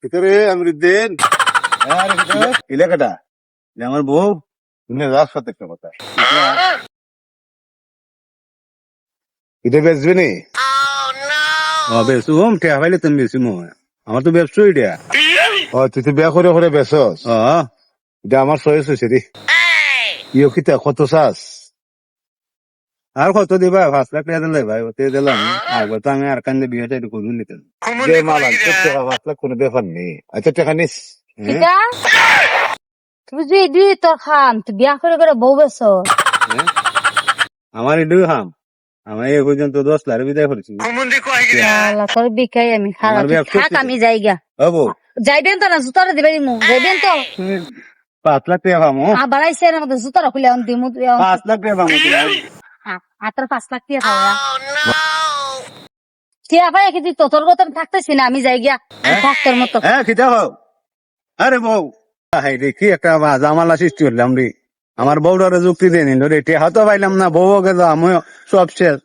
ভিতরে আমরুদ্দিন এলাকাটা আমার বউ তুমি রাত সাথে একটা কথা এটা বেচবে নি বেশু হোম টেয়া পাইলে তুমি বেশি মনে আমার তো ব্যবসা এটা তুই তো বিয়া করে করে বেচস ও এটা আমার চয়েস হয়েছে রে ইয়ে কিতা কত চাস আর কত দিবা 5 লাখ টাকা দিলে ভাই ওতে দিলাম একবার তো আমি আর কান্দে বিয়েটা একটু করুন নিতেন যে মাল আনতে টাকা 5 লাখ কোনো ব্যাপার নেই আচ্ছা টাকা নিস কিটা তুমি যে দিদি তোর খাম তুই বিয়া করে করে বউ বেছ আমার এটু হাম আমি এ পর্যন্ত 10 লাখ বিদায় করেছি তোর বিকাই আমি খারাপ আমার ব্যবসা থাক আমি যাইগা হবো যাইবেন তো না জুতারা দিবে মু যাইবেন তো 5 লাখ টাকা পাবো বাড়াইছে না মতো জুতারা খুলে আন দিমু 5 লাখ টাকা পাবো আত্র 5 লাখ টাকা খাওয়া ঠিক আছে কি তোর কথা থাকতেছি না আমি যাই গিয়া ডাক্তার মতো হ্যাঁ খিদা হোক আরে বউ হাই রে কি একটা জামালা সৃষ্টি করলাম রে আমার বউটারে যুক্তি দিয়ে নিল রে টেহা তো পাইলাম না বউ গেল আমি সব শেষ